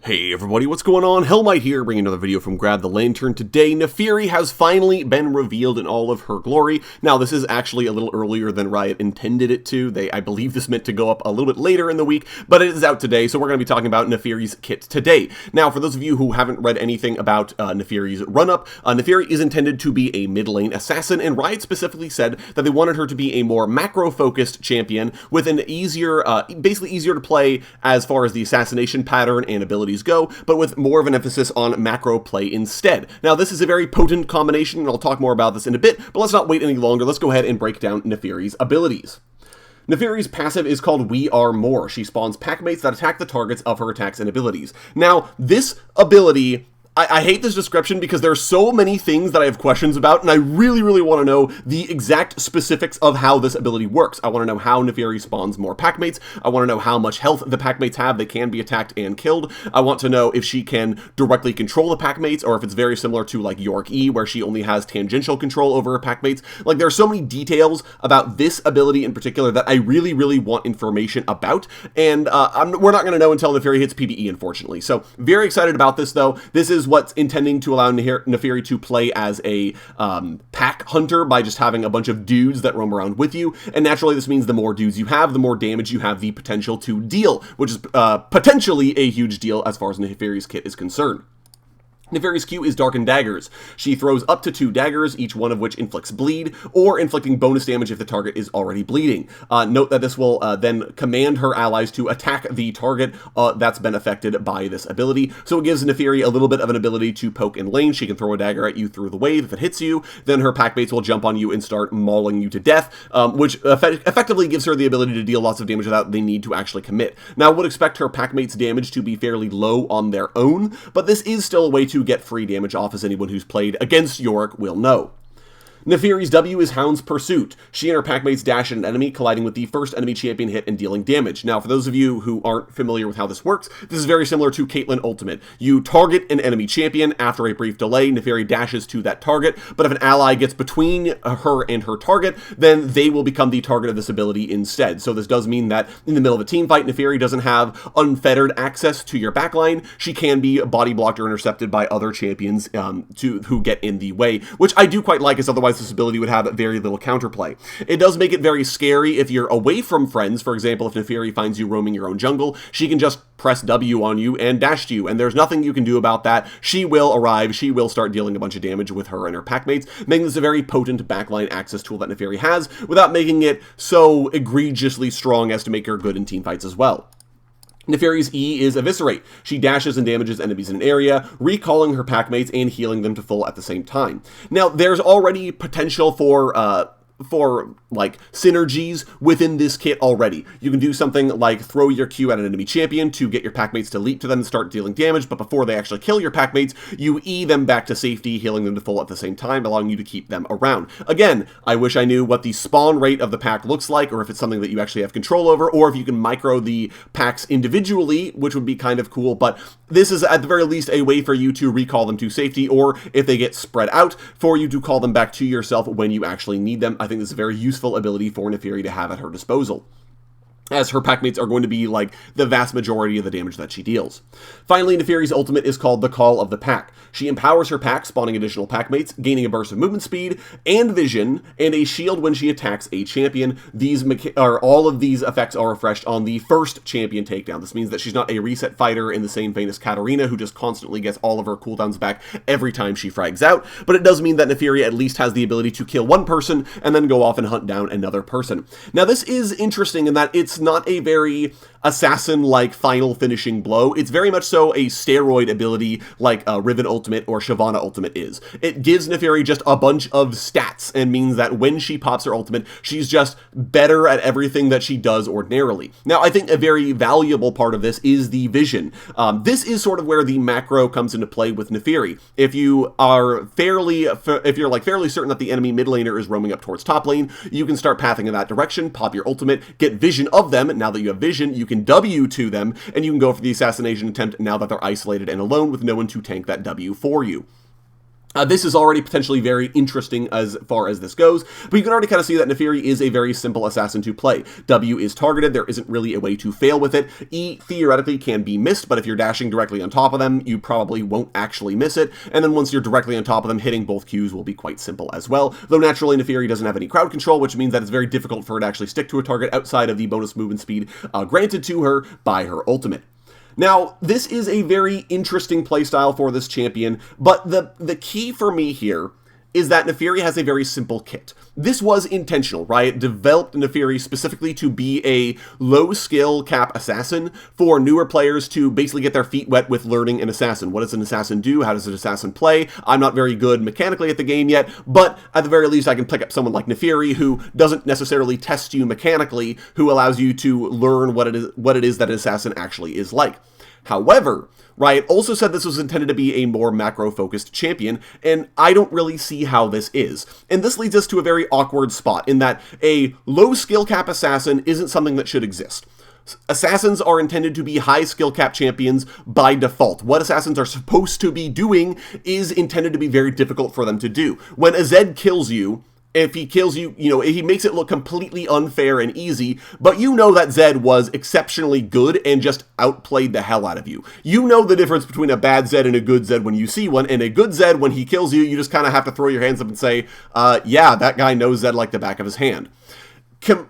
Hey everybody, what's going on? Hellmite here, bringing another video from Grab the Lantern. Today, Naafiri has finally been revealed in all of her glory. Now, this is actually a little earlier than Riot intended it to. I believe this meant to go up a little bit later in the week, but it is out today, so we're going to be talking about Naafiri's kit today. Now, for those of you who haven't read anything about Naafiri's run-up, Naafiri is intended to be a mid-lane assassin, and Riot specifically said that they wanted her to be a more macro-focused champion with an easier, basically easier to play as far as the assassination pattern and abilities go, but with more of an emphasis on macro play instead. Now, this is a very potent combination, and I'll talk more about this in a bit, but let's not wait any longer. Let's go ahead and break down Naafiri's abilities. Naafiri's passive is called We Are More. She spawns packmates that attack the targets of her attacks and abilities. Now, this ability, I hate this description because there are so many things that I have questions about, and I really want to know the exact specifics of how this ability works. I want to know how Naafiri spawns more packmates. I want to know how much health the packmates have. They can be attacked and killed. I want to know if she can directly control the packmates, or if it's very similar to like York E, where she only has tangential control over her packmates. Like, there are so many details about this ability in particular that I really want information about, and we're not going to know until Naafiri hits PvE, unfortunately. So, very excited about this, though. This is what's intending to allow Naafiri to play as a pack hunter by just having a bunch of dudes that roam around with you, and naturally this means the more dudes you have, the more damage you have the potential to deal, which is potentially a huge deal as far as Naafiri's kit is concerned. Naafiri's Q is Darkened Daggers. She throws up to 2 daggers, each one of which inflicts bleed, or inflicting bonus damage if the target is already bleeding. Note that this will then command her allies to attack the target that's been affected by this ability. So it gives Naafiri a little bit of an ability to poke in lane. She can throw a dagger at you through the wave. If it hits you, then her packmates will jump on you and start mauling you to death, which effectively gives her the ability to deal lots of damage without the need to actually commit. Now, I would expect her packmates' damage to be fairly low on their own, but this is still a way to get free damage off, as anyone who's played against Yorick will know. Naafiri's W is Hound's Pursuit. She and her packmates dash at an enemy, colliding with the first enemy champion hit and dealing damage. Now, for those of you who aren't familiar with how this works, this is very similar to Caitlyn Ultimate. You target an enemy champion. After a brief delay, Naafiri dashes to that target, but if an ally gets between her and her target, then they will become the target of this ability instead. So this does mean that in the middle of a team fight, Naafiri doesn't have unfettered access to your backline. She can be body blocked or intercepted by other champions who get in the way, which I do quite like, as otherwise this ability would have very little counterplay. It does make it very scary if you're away from friends. For example, if Naafiri finds you roaming your own jungle, she can just press W on you and dash to you, and there's nothing you can do about that. She will arrive, she will start dealing a bunch of damage with her and her packmates, making this a very potent backline access tool that Naafiri has, without making it so egregiously strong as to make her good in teamfights as well. Naafiri's E is Eviscerate. She dashes and damages enemies in an area, recalling her packmates and healing them to full at the same time. Now, there's already potential for like synergies within this kit already. You can do something like throw your Q at an enemy champion to get your packmates to leap to them and start dealing damage, but before they actually kill your packmates, you E them back to safety, healing them to full at the same time, allowing you to keep them around. Again, I wish I knew what the spawn rate of the pack looks like, or if it's something that you actually have control over, or if you can micro the packs individually, which would be kind of cool, but this is at the very least a way for you to recall them to safety, or if they get spread out, for you to call them back to yourself when you actually need them. I think this is a very useful ability for Naafiri to have at her disposal, as her packmates are going to be like the vast majority of the damage that she deals. Finally, Naafiri's ultimate is called the Call of the Pack. She empowers her pack, spawning additional packmates, gaining a burst of movement speed and vision, and a shield when she attacks a champion. All of these effects are refreshed on the first champion takedown. This means that she's not a reset fighter in the same vein as Katarina, who just constantly gets all of her cooldowns back every time she frags out, but it does mean that Naafiri at least has the ability to kill one person and then go off and hunt down another person. Now, this is interesting in that it's not a very assassin-like final finishing blow. It's very much so a steroid ability like Riven Ultimate or Shyvana Ultimate is. It gives Naafiri just a bunch of stats and means that when she pops her ultimate, she's just better at everything that she does ordinarily. Now, I think a very valuable part of this is the vision. This is sort of where the macro comes into play with Naafiri. If you are fairly certain that the enemy mid laner is roaming up towards top lane, you can start pathing in that direction, pop your ultimate, get vision of them. Now that you have vision, you can W to them, and you can go for the assassination attempt now that they're isolated and alone with no one to tank that W for you. This is already potentially very interesting as far as this goes, but you can already kind of see that Naafiri is a very simple assassin to play. W is targeted, there isn't really a way to fail with it. E theoretically can be missed, but if you're dashing directly on top of them, you probably won't actually miss it, and then once you're directly on top of them, hitting both Qs will be quite simple as well, though naturally Naafiri doesn't have any crowd control, which means that it's very difficult for her to actually stick to a target outside of the bonus movement speed granted to her by her ultimate. Now, this is a very interesting playstyle for this champion, but the key for me here is that Naafiri has a very simple kit. This was intentional, right? Developed Naafiri specifically to be a low skill cap assassin for newer players to basically get their feet wet with learning an assassin. What does an assassin do? How does an assassin play? I'm not very good mechanically at the game yet, but at the very least I can pick up someone like Naafiri who doesn't necessarily test you mechanically, who allows you to learn what it is that an assassin actually is like. However, Riot also said this was intended to be a more macro-focused champion, and I don't really see how this is. And this leads us to a very awkward spot, in that a low skill cap assassin isn't something that should exist. Assassins are intended to be high skill cap champions by default. What assassins are supposed to be doing is intended to be very difficult for them to do. When a Zed kills you, if he kills you, he makes it look completely unfair and easy, but you know that Zed was exceptionally good and just outplayed the hell out of you. You know the difference between a bad Zed and a good Zed when you see one, and a good Zed, when he kills you, you just kind of have to throw your hands up and say, yeah, that guy knows Zed like the back of his hand.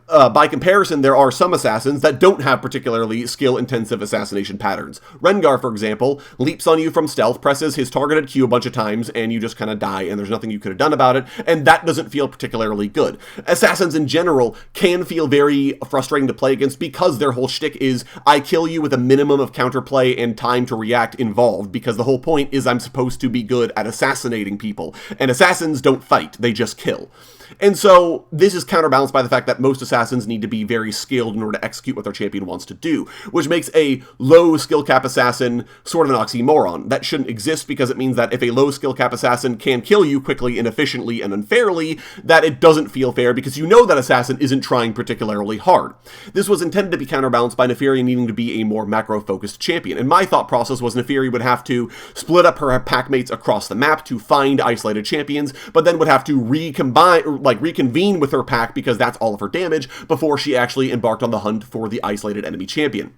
By comparison, there are some assassins that don't have particularly skill-intensive assassination patterns. Rengar, for example, leaps on you from stealth, presses his targeted Q a bunch of times, and you just kind of die, and there's nothing you could have done about it, and that doesn't feel particularly good. Assassins in general can feel very frustrating to play against because their whole shtick is, I kill you with a minimum of counterplay and time to react involved, because the whole point is I'm supposed to be good at assassinating people, and assassins don't fight, they just kill. And so this is counterbalanced by the fact that most assassins need to be very skilled in order to execute what their champion wants to do, which makes a low skill cap assassin sort of an oxymoron. That shouldn't exist because it means that if a low skill cap assassin can kill you quickly and efficiently and unfairly, that it doesn't feel fair because you know that assassin isn't trying particularly hard. This was intended to be counterbalanced by Naafiri needing to be a more macro-focused champion, and my thought process was Naafiri would have to split up her packmates across the map to find isolated champions, but then would have to reconvene with her pack because that's all of her damage before she actually embarked on the hunt for the isolated enemy champion.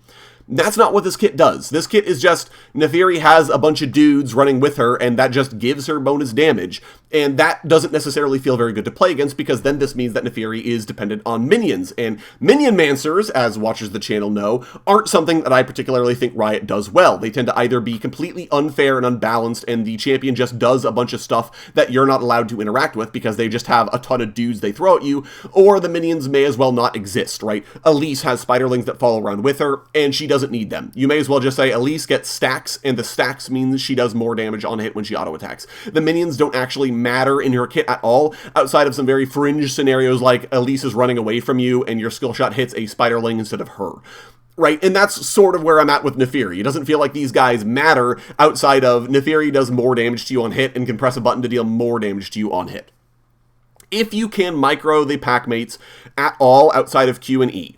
That's not what this kit does. This kit is just, Naafiri has a bunch of dudes running with her, and that just gives her bonus damage, and that doesn't necessarily feel very good to play against, because then this means that Naafiri is dependent on minions, and minion mancers, as watchers of the channel know, aren't something that I particularly think Riot does well. They tend to either be completely unfair and unbalanced, and the champion just does a bunch of stuff that you're not allowed to interact with because they just have a ton of dudes they throw at you, or the minions may as well not exist, right? Elise has spiderlings that follow around with her, and she doesn't need them. You may as well just say Elise gets stacks, and the stacks means she does more damage on hit when she auto-attacks. The minions don't actually matter in her kit at all, outside of some very fringe scenarios like Elise is running away from you and your skill shot hits a spiderling instead of her. Right, and that's sort of where I'm at with Naafiri. It doesn't feel like these guys matter outside of Naafiri does more damage to you on hit and can press a button to deal more damage to you on hit. If you can micro the packmates at all outside of Q and E,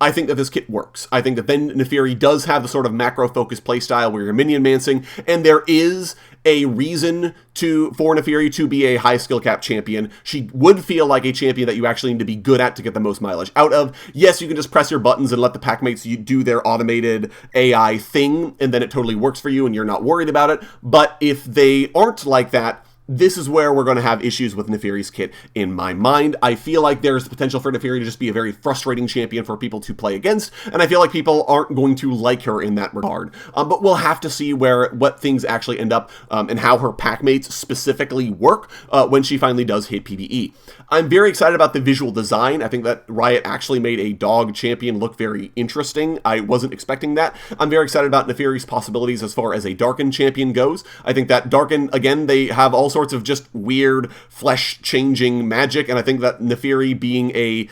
I think that this kit works. I think that then Naafiri does have the sort of macro-focused playstyle where you're minion mancing, and there is a reason for Naafiri to be a high skill cap champion. She would feel like a champion that you actually need to be good at to get the most mileage out of. Yes, you can just press your buttons and let the packmates do their automated AI thing, and then it totally works for you and you're not worried about it. But if they aren't like that, this is where we're going to have issues with Naafiri's kit in my mind. I feel like there's the potential for Naafiri to just be a very frustrating champion for people to play against, and I feel like people aren't going to like her in that regard. But we'll have to see what things actually end up and how her packmates specifically work when she finally does hit PvE. I'm very excited about the visual design. I think that Riot actually made a dog champion look very interesting. I wasn't expecting that. I'm very excited about Naafiri's possibilities as far as a Darkin champion goes. I think that Darkin, again, they have all sorts of just weird flesh-changing magic, and I think that Naafiri being a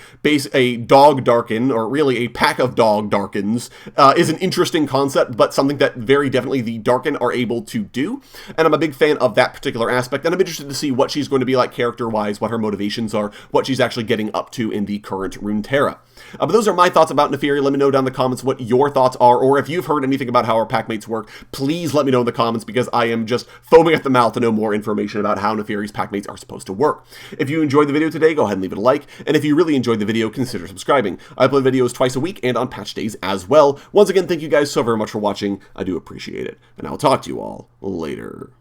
dog Darkin, or really a pack of dog Darkins, is an interesting concept, but something that very definitely the Darkin are able to do, and I'm a big fan of that particular aspect, and I'm interested to see what she's going to be like character-wise, what her motivations are, what she's actually getting up to in the current Runeterra. But those are my thoughts about Naafiri. Let me know down in the comments what your thoughts are, or if you've heard anything about how our packmates work, please let me know in the comments, because I am just foaming at the mouth to know more information information about how Naafiri's packmates are supposed to work. If you enjoyed the video today, go ahead and leave it a like, and if you really enjoyed the video, consider subscribing. I upload videos twice a week and on patch days as well. Once again, thank you guys so very much for watching. I do appreciate it, and I'll talk to you all later.